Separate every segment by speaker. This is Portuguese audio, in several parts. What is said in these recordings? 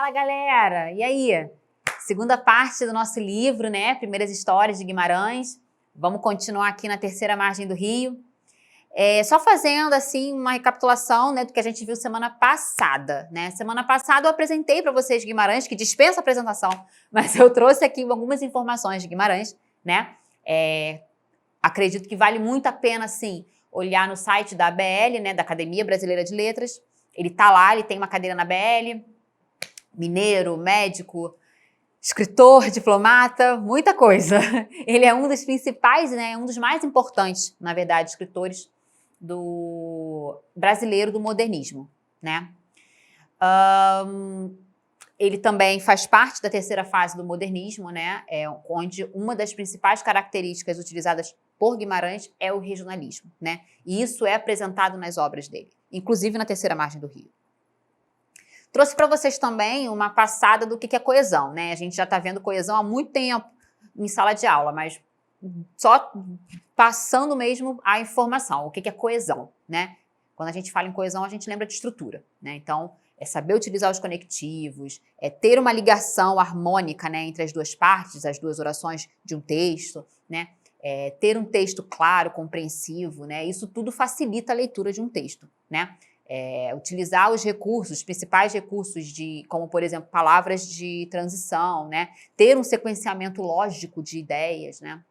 Speaker 1: Fala, galera! E aí? Segunda parte do nosso livro, né? Primeiras Histórias de Guimarães. Vamos continuar aqui na terceira margem do rio. Só fazendo, assim, uma recapitulação, né, do que a gente viu semana passada, né? Semana passada eu apresentei para vocês Guimarães, que dispensa apresentação, mas eu trouxe aqui algumas informações de Guimarães, né? Acredito que vale muito a pena, sim, olhar no site da ABL, né, da Academia Brasileira de Letras. Ele tá lá, ele tem uma cadeira na ABL, mineiro, médico, escritor, diplomata, muita coisa. Ele é um dos principais, né, um dos mais importantes, na verdade, escritores do brasileiro do modernismo, né? Ele também faz parte da terceira fase do modernismo, né? Onde uma das principais características utilizadas por Guimarães é o regionalismo, né? E isso é apresentado nas obras dele, inclusive na terceira margem do rio. Trouxe para vocês também uma passada do que é coesão, né? A gente já está vendo coesão há muito tempo em sala de aula, mas só passando mesmo a informação, o que é coesão, né? Quando a gente fala em coesão, a gente lembra de estrutura, né? Então, é saber utilizar os conectivos, é ter uma ligação harmônica, né, entre as duas partes, as duas orações de um texto, né? Ter um texto claro, compreensivo, né? Isso tudo facilita a leitura de um texto, né? Utilizar os recursos, os principais recursos como, por exemplo, palavras de transição, né? Ter um sequenciamento lógico de ideias, né?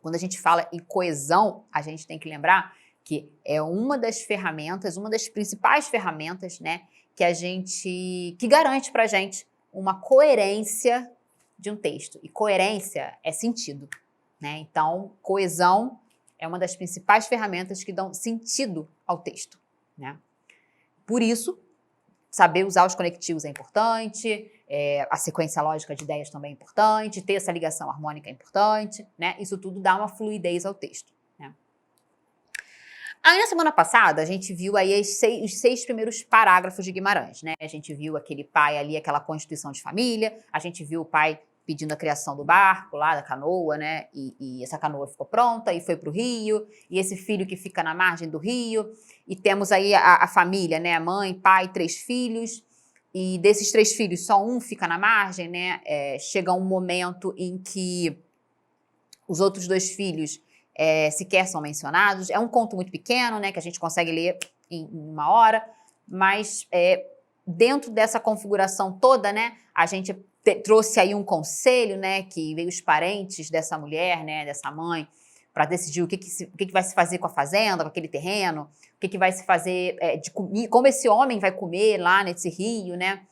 Speaker 1: Quando a gente fala em coesão, a gente tem que lembrar que é uma das ferramentas, uma das principais ferramentas, né, que garante pra gente uma coerência de um texto. E coerência é sentido, né? Então, coesão é uma das principais ferramentas que dão sentido ao texto, né? Por isso, saber usar os conectivos é importante, a sequência lógica de ideias também é importante, ter essa ligação harmônica é importante, né? Isso tudo dá uma fluidez ao texto, né? Aí, na semana passada, a gente viu aí os seis primeiros parágrafos de Guimarães, né? A gente viu aquele pai ali, aquela constituição de família, a gente viu o pai pedindo a criação do barco lá, da canoa, né? E essa canoa ficou pronta e foi para o rio, e esse filho que fica na margem do rio, e temos aí a família, né? Mãe, pai, 3 filhos, e desses 3 filhos só um fica na margem, né? Chega um momento em que os outros 2 filhos sequer são mencionados. É um conto muito pequeno, né, que a gente consegue ler em 1 hora, mas dentro dessa configuração toda, né, a gente trouxe aí um conselho, né, que veio os parentes dessa mulher, né, dessa mãe, para decidir o que vai se fazer com a fazenda, com aquele terreno, o que vai se fazer de comida, como esse homem vai comer lá nesse rio, né.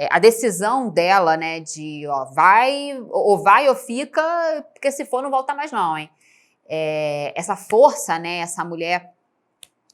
Speaker 1: A decisão dela, né, de vai ou fica, porque se for não volta mais não, hein. Essa força, né, essa mulher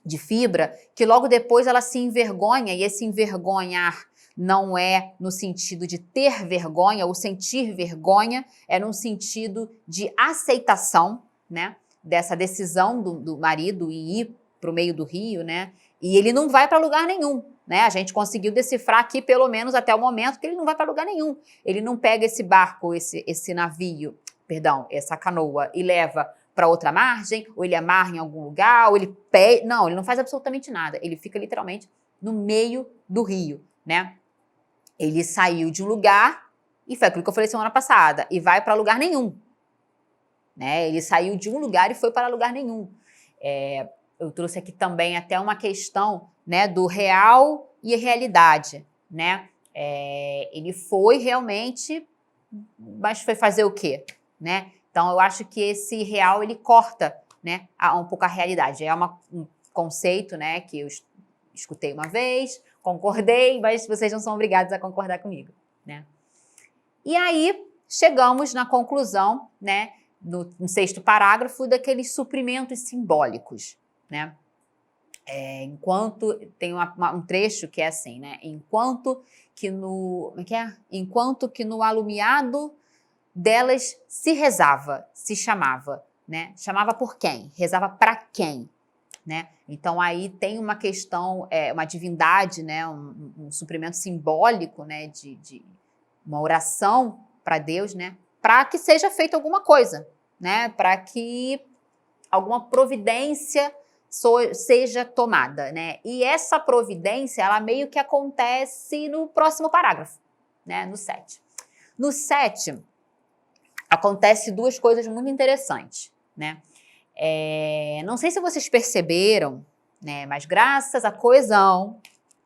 Speaker 1: de fibra, que logo depois ela se envergonha, e esse envergonhar não é no sentido de ter vergonha ou sentir vergonha, é no sentido de aceitação, né, dessa decisão do marido em ir para o meio do rio, né, e ele não vai para lugar nenhum, né, a gente conseguiu decifrar aqui pelo menos até o momento que ele não vai para lugar nenhum, ele não pega esse barco, esse navio, perdão, essa canoa e leva para outra margem, ou ele amarra em algum lugar, ou ele não, ele não faz absolutamente nada, ele fica literalmente no meio do rio, né? Ele saiu de um lugar, e foi aquilo que eu falei semana passada, e vai para lugar nenhum, né? Ele saiu de um lugar e foi para lugar nenhum. Eu trouxe aqui também até uma questão, né, do real e a realidade, né? Ele foi realmente, mas foi fazer o quê, né? Então, eu acho que esse real, ele corta, né, um pouco a realidade. É um conceito, né, que eu escutei uma vez, concordei, mas vocês não são obrigados a concordar comigo, né? E aí, chegamos na conclusão, né, no 6º parágrafo, daqueles suprimentos simbólicos, né? Enquanto tem um trecho que é assim, né? Enquanto que no alumiado delas se rezava, se chamava, né? Chamava por quem? Rezava para quem, né? Então aí tem uma questão, uma divindade, né? Um suprimento simbólico, né? De uma oração para Deus, né? Para que seja feita alguma coisa, né? Para que alguma providência seja tomada, né? E essa providência, ela meio que acontece no próximo parágrafo, né? No 7. No 7, acontece duas coisas muito interessantes, né? Não sei se vocês perceberam, né? Mas graças à coesão,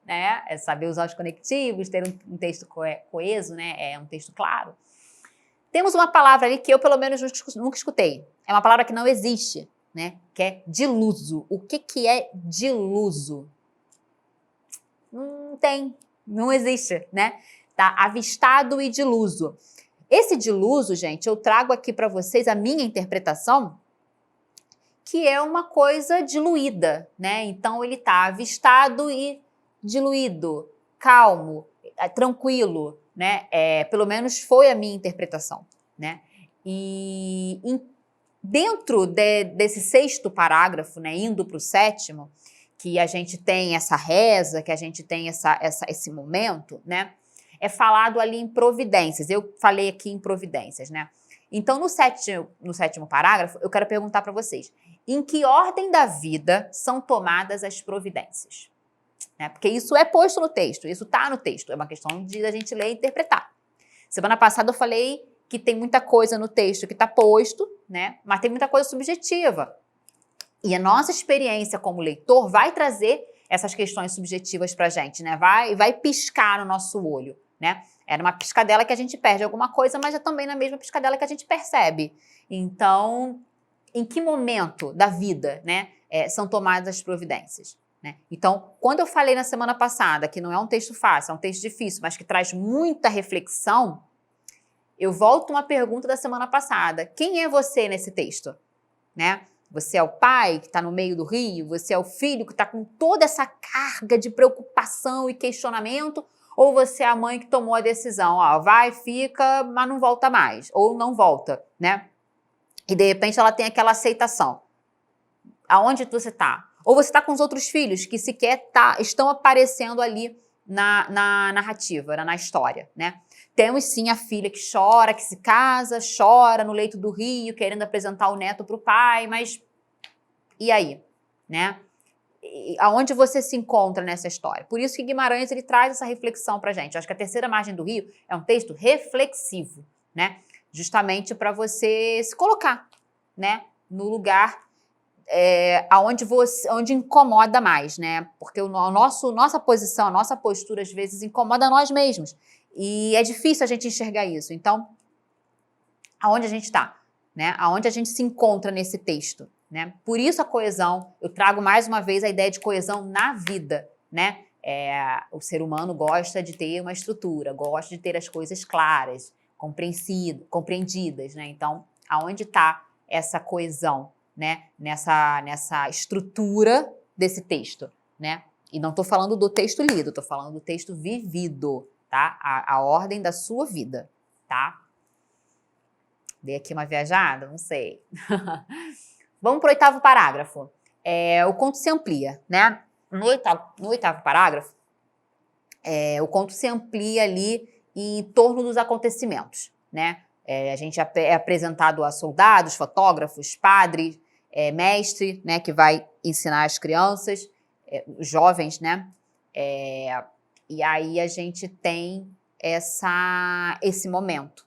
Speaker 1: né? É saber usar os conectivos, ter um texto coeso, né? É um texto claro. Temos uma palavra ali que eu, pelo menos, nunca escutei. É uma palavra que não existe, né? Que é diluso. O que é diluso? Não tem, não existe, né? Tá avistado e diluso. Esse diluso, gente, eu trago aqui para vocês a minha interpretação, que é uma coisa diluída, né? Então ele tá avistado e diluído, calmo, tranquilo, né? Pelo menos foi a minha interpretação, né? E dentro desse 6º parágrafo, né, indo para o 7º, que a gente tem essa reza, que a gente tem esse momento, né? É falado ali em providências. Eu falei aqui em providências, né? Então, no 7º parágrafo, eu quero perguntar para vocês: em que ordem da vida são tomadas as providências? Né? Porque isso é posto no texto, isso está no texto. É uma questão de a gente ler e interpretar. Semana passada eu falei que tem muita coisa no texto que está posto, né? Mas tem muita coisa subjetiva. E a nossa experiência como leitor vai trazer essas questões subjetivas para a gente, né? Vai piscar no nosso olho, né? É numa piscadela que a gente perde alguma coisa, mas é também na mesma piscadela que a gente percebe. Então, em que momento da vida, né, são tomadas as providências? Né? Então, quando eu falei na semana passada que não é um texto fácil, é um texto difícil, mas que traz muita reflexão, eu volto uma pergunta da semana passada. Quem é você nesse texto? Né? Você é o pai que está no meio do rio? Você é o filho que está com toda essa carga de preocupação e questionamento? Ou você é a mãe que tomou a decisão? Ó, vai, fica, mas não volta mais. Ou não volta, né? E de repente ela tem aquela aceitação. Aonde você está? Ou você está com os outros filhos que sequer estão aparecendo ali na narrativa, na história, né? Temos sim a filha que chora, que se casa, chora no leito do rio, querendo apresentar o neto para o pai, mas e aí, né? Aonde você se encontra nessa história? Por isso que Guimarães ele traz essa reflexão para a gente. Eu acho que a Terceira Margem do Rio é um texto reflexivo, né? Justamente para você se colocar, né? No lugar onde incomoda mais, né? Porque nossa posição, a nossa postura às vezes incomoda nós mesmos. E é difícil a gente enxergar isso. Então, aonde a gente está? Né? Aonde a gente se encontra nesse texto? Né? Por isso a coesão, eu trago mais uma vez a ideia de coesão na vida, né? O ser humano gosta de ter uma estrutura, gosta de ter as coisas claras, compreendidas, né? Então, aonde está essa coesão, né? Nessa estrutura desse texto, né? E não estou falando do texto lido, estou falando do texto vivido, tá? A ordem da sua vida, tá? Dei aqui uma viajada? Não sei. Vamos para o 8º parágrafo. O conto se amplia, né? No oitavo parágrafo, o conto se amplia ali em torno dos acontecimentos, né? A gente é apresentado a soldados, fotógrafos, padres, mestre, né? Que vai ensinar as crianças, os jovens, né? E aí a gente tem esse momento,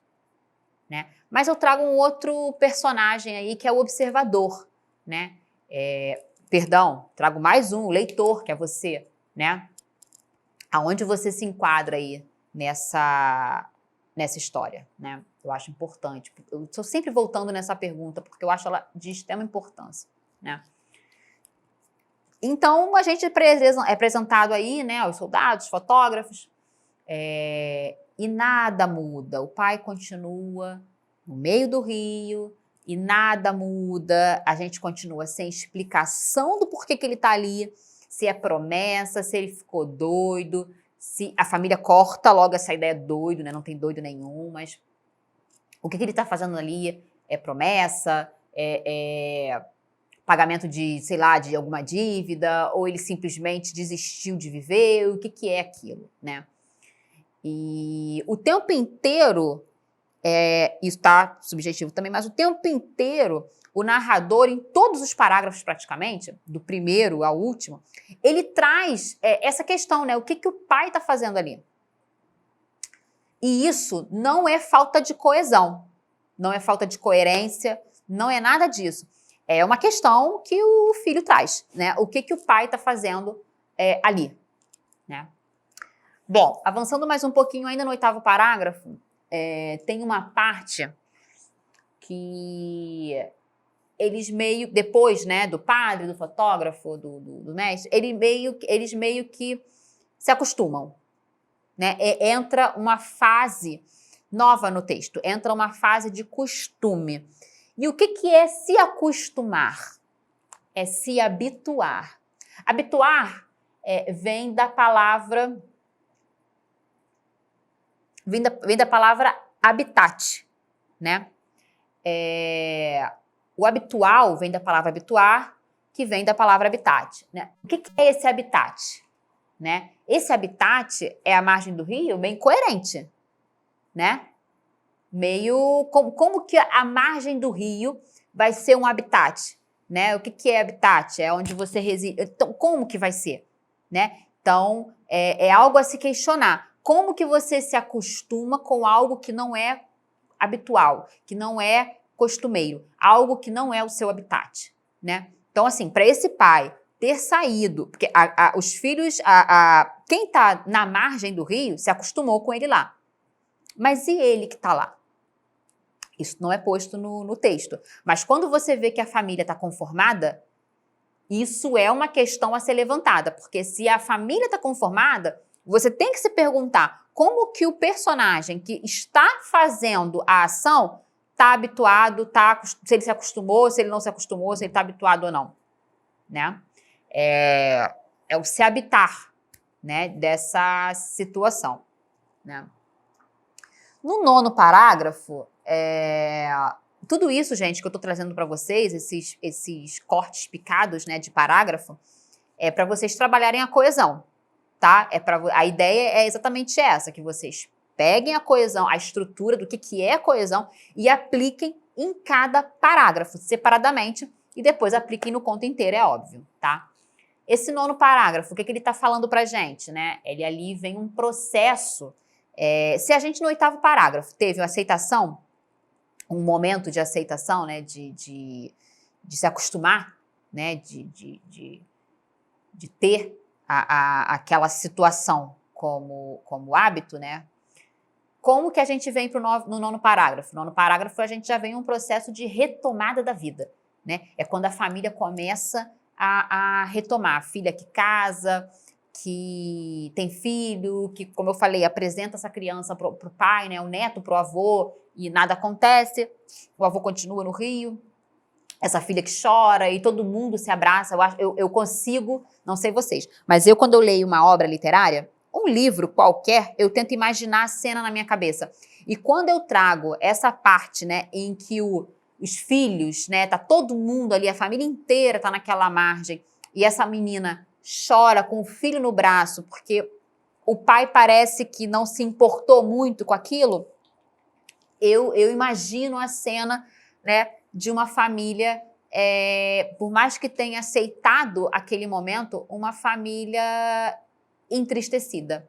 Speaker 1: né? Mas eu trago um outro personagem aí que é o observador, né? Trago mais um, o leitor, que é você, né? Aonde você se enquadra aí nessa história, né? Eu acho importante. Eu estou sempre voltando nessa pergunta, porque eu acho ela de extrema importância, né? Então, a gente é apresentado aí, né? Os soldados, os fotógrafos, e nada muda. O pai continua no meio do rio e nada muda. A gente continua sem explicação do porquê que ele está ali, se é promessa, se ele ficou doido, se a família corta logo essa ideia doido, né? Não tem doido nenhum, mas o que ele está fazendo ali é promessa, pagamento de, sei lá, de alguma dívida, ou ele simplesmente desistiu de viver, o que é aquilo, né? E o tempo inteiro, isso está subjetivo também, mas o tempo inteiro, o narrador, em todos os parágrafos praticamente, do primeiro ao último, ele traz essa questão, né? O que o pai está fazendo ali? E isso não é falta de coesão, não é falta de coerência, não é nada disso. É uma questão que o filho traz, né? O que o pai está fazendo ali, né? Bom, avançando mais um pouquinho ainda no 8º parágrafo, tem uma parte que eles meio, depois, né, do padre, do fotógrafo, do mestre, eles meio que se acostumam, né? Entra uma fase nova no texto, entra uma fase de costume. E o que é se acostumar? É se habituar. Habituar vem da palavra habitat, né? O habitual vem da palavra habituar, que vem da palavra habitat, né? O que é esse habitat? Né? Esse habitat é a margem do rio bem coerente, né? Meio como que a margem do rio vai ser um habitat, né? O que é habitat? É onde você reside. Então, como que vai ser, né? Então, é algo a se questionar. Como que você se acostuma com algo que não é habitual, que não é costumeiro, algo que não é o seu habitat, né? Então, assim, para esse pai ter saído, porque os filhos, quem está na margem do rio se acostumou com ele lá. Mas e ele que está lá? Isso não é posto no texto. Mas quando você vê que a família está conformada, isso é uma questão a ser levantada. Porque se a família está conformada, você tem que se perguntar como que o personagem que está fazendo a ação está habituado, se ele se acostumou, se ele não se acostumou, se ele está habituado ou não, né? É o se habitar, né, dessa situação, né? No 9º parágrafo, tudo isso, gente, que eu estou trazendo para vocês, esses cortes picados, né, de parágrafo, é para vocês trabalharem a coesão, tá? A ideia é exatamente essa, que vocês peguem a coesão, a estrutura do que é a coesão e apliquem em cada parágrafo, separadamente, e depois apliquem no conto inteiro, é óbvio, tá? Esse 9º parágrafo, o que ele está falando para a gente, né? Ele ali vem um processo. Se a gente no 8º parágrafo teve uma aceitação, um momento de aceitação, né? De se acostumar, né? De ter aquela situação como hábito, né? Como que a gente vem no 9º parágrafo? No 9º parágrafo a gente já vem um processo de retomada da vida, né? É quando a família começa a retomar. A filha que casa, que tem filho, que, como eu falei, apresenta essa criança pro pai, né? O neto pro avô, e nada acontece. O avô continua no Rio. Essa filha que chora e todo mundo se abraça. Eu consigo, não sei vocês, mas quando eu leio uma obra literária, um livro qualquer, eu tento imaginar a cena na minha cabeça. E quando eu trago essa parte, né, em que os filhos, né, tá todo mundo ali, a família inteira tá naquela margem, e essa menina chora com o filho no braço, porque o pai parece que não se importou muito com aquilo, eu imagino a cena, né, de uma família, por mais que tenha aceitado aquele momento, uma família entristecida,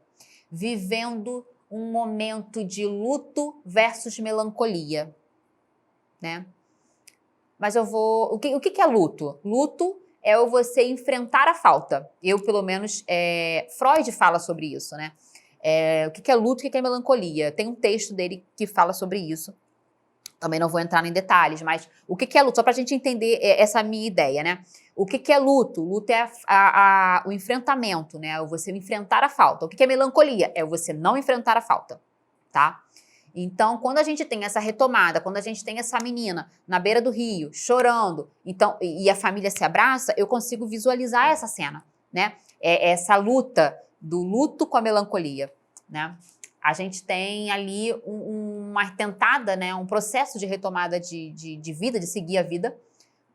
Speaker 1: vivendo um momento de luto versus melancolia, né? Mas o que é luto? Luto é você enfrentar a falta. Pelo menos, Freud fala sobre isso, né? O que é luto, o que é melancolia? Tem um texto dele que fala sobre isso. Também não vou entrar em detalhes, mas o que é luto? Só para a gente entender essa minha ideia, né? O que é luto? Luto é o enfrentamento, né? Você enfrentar a falta. O que é melancolia? É você não enfrentar a falta, tá? Então, quando a gente tem essa retomada, quando a gente tem essa menina na beira do rio, chorando, então, e a família se abraça, eu consigo visualizar essa cena, né? Essa luta do luto com a melancolia, né? A gente tem ali uma tentada, né, um processo de retomada de vida, de seguir a vida,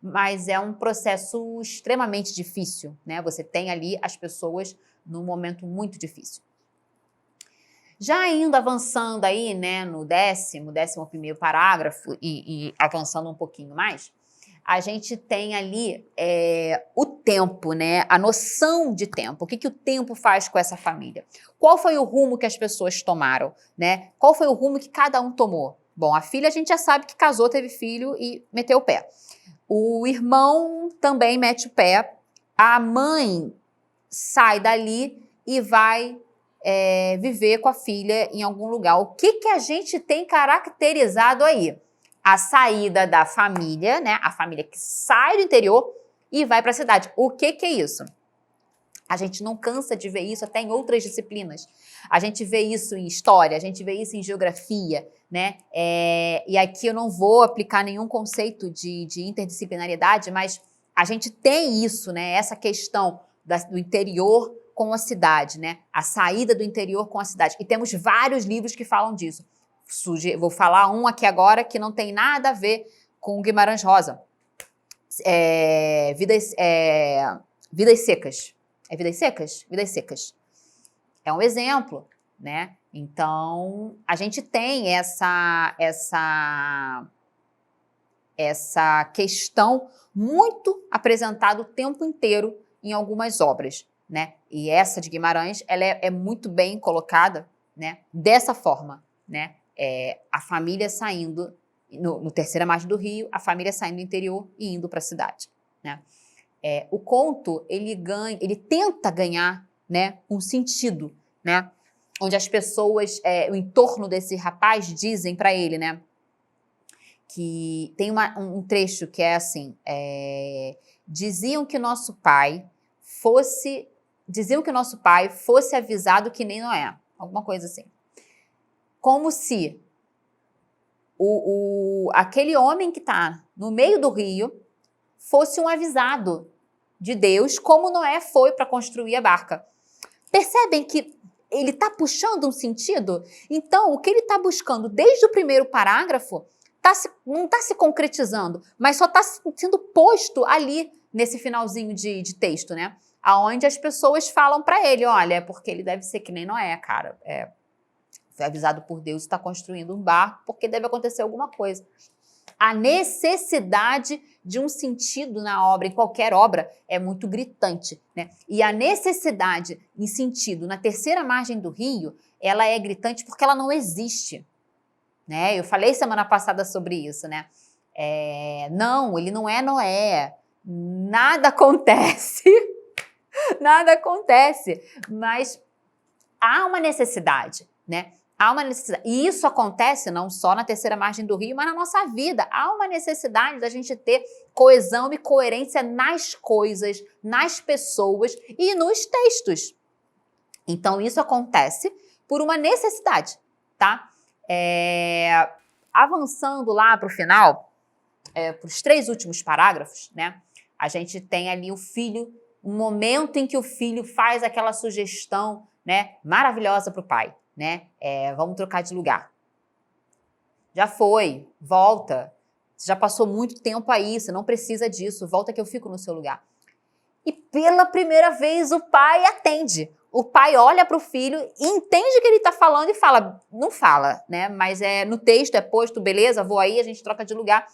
Speaker 1: mas é um processo extremamente difícil, né? Você tem ali as pessoas num momento muito difícil. Já indo avançando aí, né, no 11º parágrafo e avançando um pouquinho mais, a gente tem ali o tempo, né? A noção de tempo. O que o tempo faz com essa família? Qual foi o rumo que as pessoas tomaram, né? Qual foi o rumo que cada um tomou? Bom, a filha a gente já sabe que casou, teve filho e meteu o pé. O irmão também mete o pé. A mãe sai dali e vai viver com a filha em algum lugar. O que a gente tem caracterizado aí? A saída da família, né? A família que sai do interior e vai para a cidade. O que é isso? A gente não cansa de ver isso até em outras disciplinas. A gente vê isso em história, a gente vê isso em geografia, né? E aqui eu não vou aplicar nenhum conceito de interdisciplinariedade, mas a gente tem isso, né? Essa questão do interior com a cidade, né? A saída do interior com a cidade. E temos vários livros que falam disso. Vou falar um aqui agora que não tem nada a ver com Guimarães Rosa. Vidas Secas. É Vidas Secas? Vidas Secas. É um exemplo, né? Então, a gente tem essa questão muito apresentada o tempo inteiro em algumas obras, né? E essa de Guimarães, ela é muito bem colocada, né? Dessa forma, né? A família saindo, no Terceira Margem do Rio, a família saindo do interior e indo para a cidade, né? O conto, ele tenta ganhar, né, um sentido, né? Onde as pessoas, o entorno desse rapaz dizem para ele, né? Que tem um trecho que é assim, diziam que nosso pai fosse avisado que nem Noé, alguma coisa assim. Como se aquele homem que está no meio do rio fosse um avisado de Deus, como Noé foi para construir a barca. Percebem que ele está puxando um sentido? Então, o que ele está buscando desde o primeiro parágrafo não está se concretizando, mas só está sendo posto ali nesse finalzinho de texto, né? Aonde as pessoas falam para ele, olha, é porque ele deve ser que nem Noé, cara. Foi avisado por Deus e está construindo um barco porque deve acontecer alguma coisa. A necessidade de um sentido na obra, em qualquer obra, é muito gritante, né? E a necessidade em sentido na Terceira Margem do Rio, ela é gritante porque ela não existe, né? Eu falei semana passada sobre isso, né? Não, ele não é Noé. Nada acontece. Nada acontece. Mas há uma necessidade, né? Há uma necessidade. E isso acontece não só na Terceira Margem do Rio, mas na nossa vida. Há uma necessidade da gente ter coesão e coerência nas coisas, nas pessoas e nos textos. Então, isso acontece por uma necessidade, tá? Avançando lá para o final, para os 3 últimos parágrafos, né? A gente tem ali o filho, um momento em que o filho faz aquela sugestão, né, maravilhosa para o pai. Né? Vamos trocar de lugar. Já foi, volta. Você já passou muito tempo aí, você não precisa disso, volta que eu fico no seu lugar. E pela primeira vez o pai atende. O pai olha para o filho, entende o que ele está falando e fala, não fala, né? Mas no texto é posto, beleza, vou aí, a gente troca de lugar.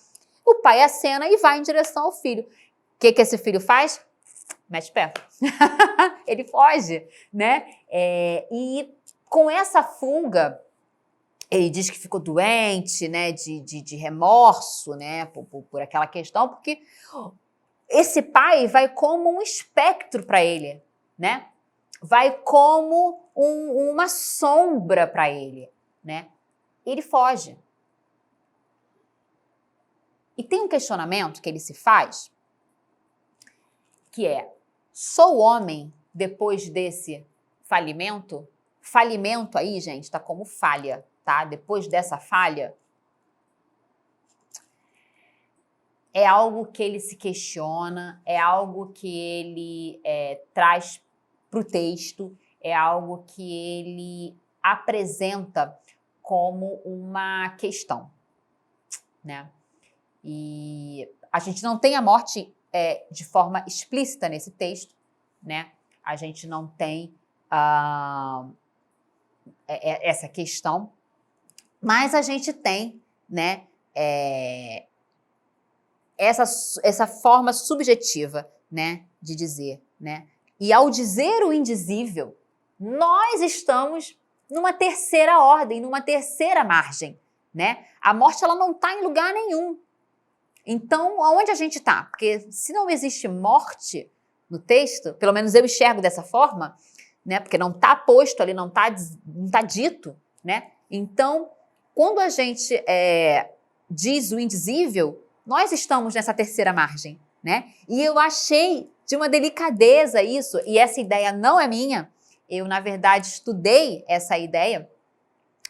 Speaker 1: O pai acena e vai em direção ao filho. O que esse filho faz? Mete pé. Ele foge, né? E com essa fuga, ele diz que ficou doente, né, de remorso, né, por aquela questão, porque esse pai vai como um espectro para ele, né? Vai como uma sombra para ele, né? Ele foge. E tem um questionamento que ele se faz, que sou homem depois desse falimento? Falimento aí, gente, tá como falha, tá? Depois dessa falha, é algo que ele se questiona, é algo que ele traz para o texto, é algo que ele apresenta como uma questão, né? E a gente não tem a morte de forma explícita nesse texto, né? A gente não tem essa questão, mas a gente tem, né, essa forma subjetiva, né, de dizer, né? E ao dizer o indizível, nós estamos numa terceira ordem, numa terceira margem, né? A morte, ela não está em lugar nenhum. Então, aonde a gente está? Porque se não existe morte no texto, pelo menos eu enxergo dessa forma, né? Porque não está posto ali, não tá dito, né? Então, quando a gente diz o indizível, nós estamos nessa terceira margem, né? E eu achei de uma delicadeza isso, e essa ideia não é minha, eu, na verdade, estudei essa ideia,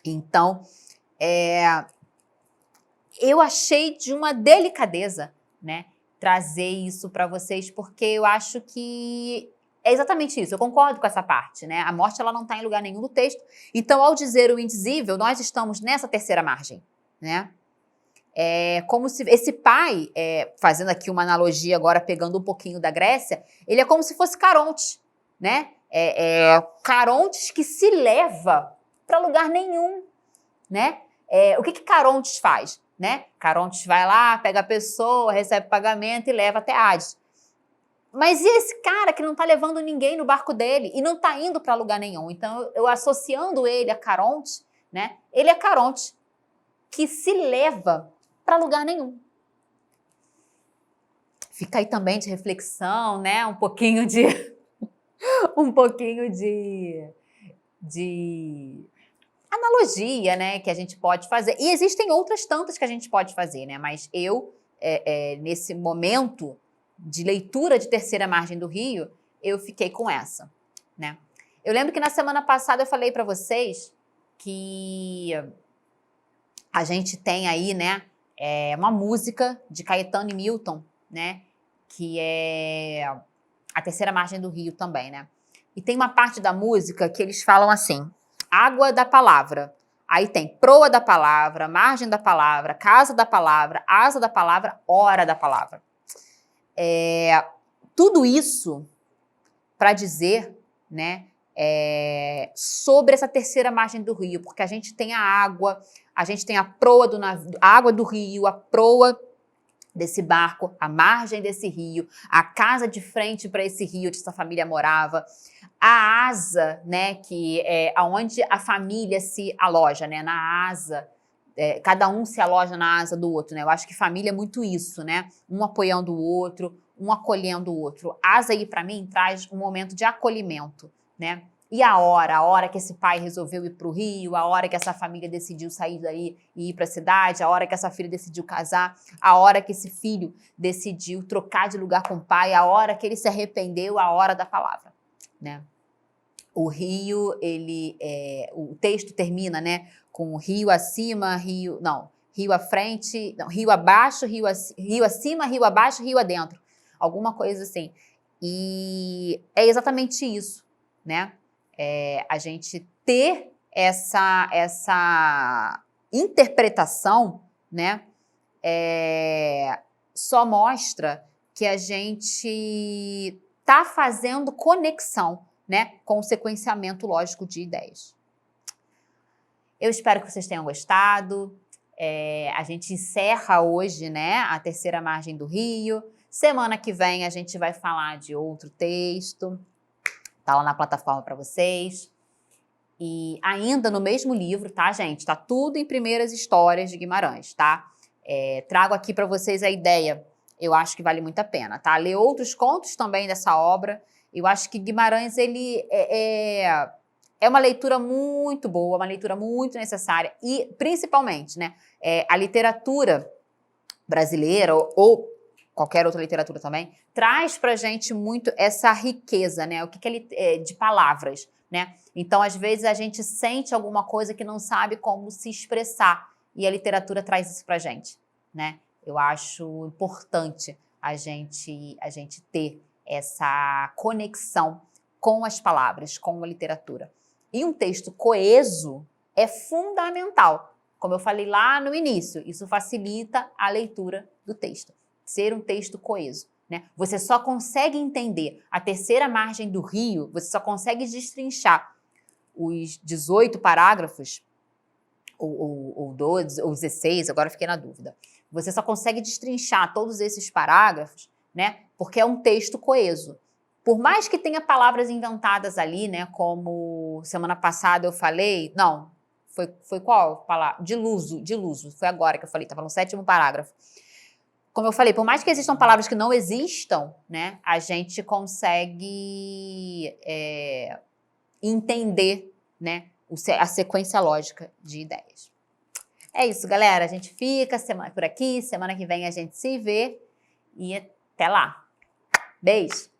Speaker 1: então, eu achei de uma delicadeza, né, trazer isso para vocês, porque eu acho que é exatamente isso, eu concordo com essa parte, né? A morte, ela não está em lugar nenhum no texto, então, ao dizer o indizível, nós estamos nessa terceira margem, né? É como se esse pai, fazendo aqui uma analogia agora, pegando um pouquinho da Grécia, ele é como se fosse Caronte, né? Carontes que se leva para lugar nenhum, né? O que Carontes faz, né? Carontes vai lá, pega a pessoa, recebe pagamento e leva até Hades. Mas e esse cara que não está levando ninguém no barco dele e não está indo para lugar nenhum? Então, eu associando ele a Caronte, né? Ele é Caronte que se leva para lugar nenhum. Fica aí também de reflexão, né? Um pouquinho de analogia, né? Que a gente pode fazer. E existem outras tantas que a gente pode fazer, né? Mas eu, nesse momento de leitura de Terceira Margem do Rio, eu fiquei com essa, né? Eu lembro que na semana passada eu falei para vocês que a gente tem aí, né? Uma música de Caetano e Milton, né? Que é a Terceira Margem do Rio também, né? E tem uma parte da música que eles falam assim: água da palavra. Aí tem proa da palavra, margem da palavra, casa da palavra, asa da palavra, hora da palavra. Tudo isso para dizer, né? Sobre essa terceira margem do rio, porque a gente tem a água, a gente tem a proa do navio, a água do rio, a proa desse barco, a margem desse rio, a casa de frente para esse rio onde essa família morava, a asa, né, que é onde a família se aloja, né, na asa, cada um se aloja na asa do outro, né, eu acho que família é muito isso, né, um apoiando o outro, um acolhendo o outro. Asa aí para mim traz um momento de acolhimento, né? E a hora que esse pai resolveu ir para o Rio, a hora que essa família decidiu sair daí e ir para a cidade, a hora que essa filha decidiu casar, a hora que esse filho decidiu trocar de lugar com o pai, a hora que ele se arrependeu, a hora da palavra, né? O rio, o texto termina, né, com rio acima, rio à frente, não, rio abaixo, rio acima, rio abaixo, rio adentro. Alguma coisa assim. E é exatamente isso, né? A gente ter essa interpretação, né? Só mostra que a gente está fazendo conexão, né, com o sequenciamento lógico de ideias. Eu espero que vocês tenham gostado. A gente encerra hoje, né, a Terceira Margem do Rio. Semana que vem a gente vai falar de outro texto. Tá lá na plataforma para vocês. E ainda no mesmo livro, tá, gente? Tá tudo em Primeiras Histórias de Guimarães, tá? Trago aqui para vocês a ideia. Eu acho que vale muito a pena, tá? Ler outros contos também dessa obra. Eu acho que Guimarães, ele é uma leitura muito boa, uma leitura muito necessária. E, principalmente, né, a literatura brasileira ou qualquer outra literatura também, traz pra gente muito essa riqueza, né? O que ele de palavras, né? Então, às vezes, a gente sente alguma coisa que não sabe como se expressar. E a literatura traz isso pra gente, né? Eu acho importante a gente ter essa conexão com as palavras, com a literatura. E um texto coeso é fundamental. Como eu falei lá no início, isso facilita a leitura do texto. Ser um texto coeso, né? Você só consegue entender a Terceira Margem do Rio, você só consegue destrinchar os 18 parágrafos, ou 12, ou 16, agora fiquei na dúvida, Você só consegue destrinchar todos esses parágrafos, né, porque é um texto coeso. Por mais que tenha palavras inventadas ali, né, como semana passada eu falei, não, foi qual palavra? Diluso, foi agora que eu falei, estava no 7º parágrafo. Como eu falei, por mais que existam palavras que não existam, né, a gente consegue entender, né, a sequência lógica de ideias. É isso, galera. A gente fica por aqui. Semana que vem a gente se vê. E até lá. Beijo!